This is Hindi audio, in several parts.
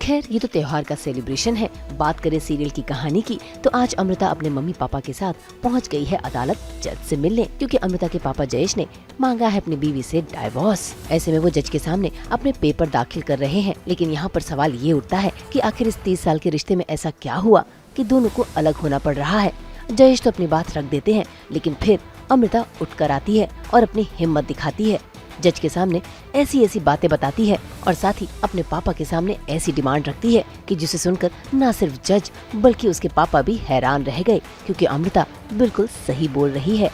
खैर ये तो त्योहार का सेलिब्रेशन है। बात करें सीरियल की कहानी की तो आज अमृता अपने मम्मी पापा के साथ पहुंच गई है अदालत जज से मिलने, क्योंकि अमृता के पापा जयेश ने मांगा है अपनी बीवी से डाइवोर्स। ऐसे में वो जज के सामने अपने पेपर दाखिल कर रहे हैं। लेकिन यहाँ पर सवाल ये उठता है कि आखिर इस 30 साल के रिश्ते में ऐसा क्या हुआ कि दोनों को अलग होना पड़ रहा है। जयेश तो अपनी बात रख देते हैं, लेकिन फिर अमृता उठकर आती है और अपनी हिम्मत दिखाती है। जज के सामने ऐसी बातें बताती है और साथ ही अपने पापा के सामने ऐसी डिमांड रखती है कि जिसे सुनकर न सिर्फ जज बल्कि उसके पापा भी हैरान रह गए, क्योंकि अमृता बिल्कुल सही बोल रही है।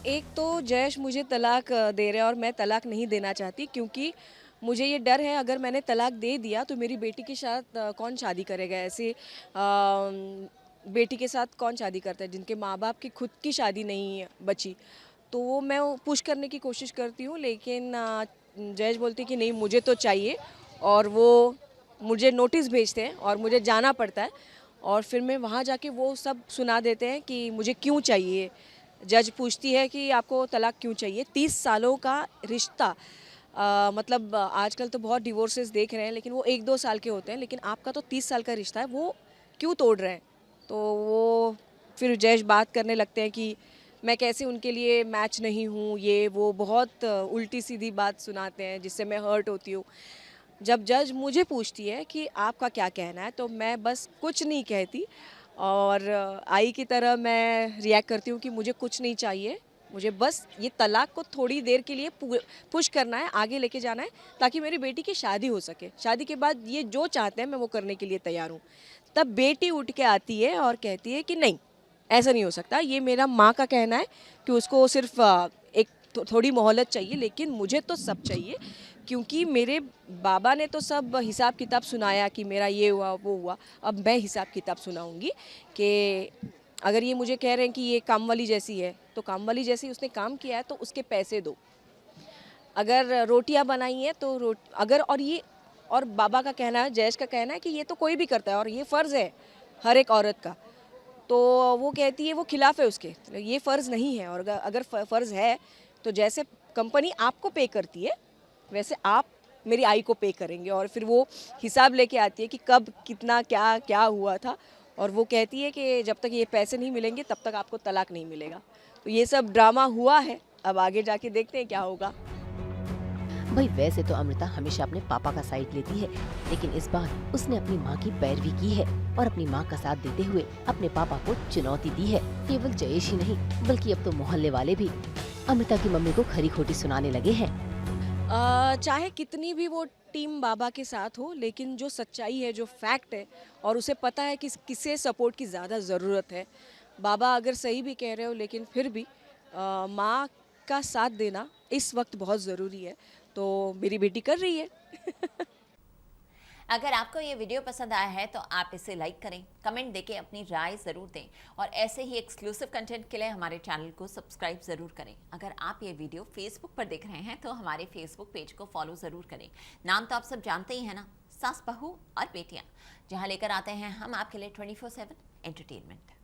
एक तो जयेश मुझे तलाक दे रहे हैं और मैं तलाक नहीं देना चाहती, क्योंकि मुझे ये डर है अगर मैंने तलाक दे दिया तो मेरी बेटी के साथ कौन शादी करेगा। ऐसे बेटी के साथ कौन शादी करता है जिनके माँ बाप की खुद की शादी नहीं बची। तो वो मैं पुश करने की कोशिश करती हूँ, लेकिन जयेश बोलते कि नहीं मुझे तो चाहिए, और वो मुझे नोटिस भेजते हैं और मुझे जाना पड़ता है, और फिर मैं वहाँ जाके वो सब सुना देते हैं कि मुझे क्यों चाहिए। जज पूछती है कि आपको तलाक क्यों चाहिए। 30 सालों का रिश्ता, मतलब आजकल तो बहुत डिवोर्सेस देख रहे हैं, लेकिन वो 1-2 साल के होते हैं, लेकिन आपका तो 30 साल का रिश्ता है, वो क्यों तोड़ रहे हैं। तो वो फिर जज बात करने लगते हैं कि मैं कैसे उनके लिए मैच नहीं हूँ, ये वो बहुत उल्टी सीधी बात सुनाते हैं जिससे मैं हर्ट होती हूँ। जब जज मुझे पूछती है कि आपका क्या कहना है, तो मैं बस कुछ नहीं कहती और आई की तरह मैं रिएक्ट करती हूँ कि मुझे कुछ नहीं चाहिए, मुझे बस ये तलाक को थोड़ी देर के लिए पुश करना है, आगे लेके जाना है, ताकि मेरी बेटी की शादी हो सके। शादी के बाद ये जो चाहते हैं मैं वो करने के लिए तैयार हूँ। तब बेटी उठ के आती है और कहती है कि नहीं, ऐसा नहीं हो सकता, ये मेरा माँ का कहना है कि उसको सिर्फ एक थोड़ी मोहलत चाहिए, लेकिन मुझे तो सब चाहिए, क्योंकि मेरे बाबा ने तो सब हिसाब किताब सुनाया कि मेरा ये हुआ वो हुआ। अब मैं हिसाब किताब सुनाऊंगी कि अगर ये मुझे कह रहे हैं कि ये काम वाली जैसी है, तो काम वाली जैसी उसने काम किया है तो उसके पैसे दो। अगर रोटियां बनाई हैं तो अगर, और ये, और बाबा का कहना है, जयेश का कहना है कि ये तो कोई भी करता है और ये फ़र्ज़ है हर एक औरत का। तो वो कहती है वो खिलाफ है उसके, तो ये फ़र्ज़ नहीं है। और अगर फ़र्ज़ है तो जैसे कंपनी आपको पे करती है वैसे आप मेरी आई को पे करेंगे। और फिर वो हिसाब लेके आती है कि कब कितना क्या क्या हुआ था, और वो कहती है कि जब तक ये पैसे नहीं मिलेंगे तब तक आपको तलाक नहीं मिलेगा। तो ये सब ड्रामा हुआ है, अब आगे जाके देखते हैं क्या होगा। भाई वैसे तो अमृता हमेशा अपने पापा का साइड लेती है, लेकिन इस बार उसने अपनी माँ की पैरवी की है और अपनी माँ का साथ देते हुए अपने पापा को चुनौती दी है। केवल जयेश ही नहीं बल्कि अब तो मोहल्ले वाले भी अमृता की मम्मी को खरी खोटी सुनाने लगे हैं। चाहे कितनी भी वो टीम बाबा के साथ हो, लेकिन जो सच्चाई है, जो फैक्ट है, और उसे पता है कि किसे सपोर्ट की ज़्यादा ज़रूरत है। बाबा अगर सही भी कह रहे हो, लेकिन फिर भी माँ का साथ देना इस वक्त बहुत ज़रूरी है, तो मेरी बेटी कर रही है। अगर आपको ये वीडियो पसंद आया है तो आप इसे लाइक करें, कमेंट देके अपनी राय ज़रूर दें और ऐसे ही एक्सक्लूसिव कंटेंट के लिए हमारे चैनल को सब्सक्राइब ज़रूर करें। अगर आप ये वीडियो फेसबुक पर देख रहे हैं तो हमारे फेसबुक पेज को फॉलो ज़रूर करें। नाम तो आप सब जानते ही हैं ना, सास बहू और बेटियां, जहां लेकर आते हैं हम आपके लिए 24/7 एंटरटेनमेंट।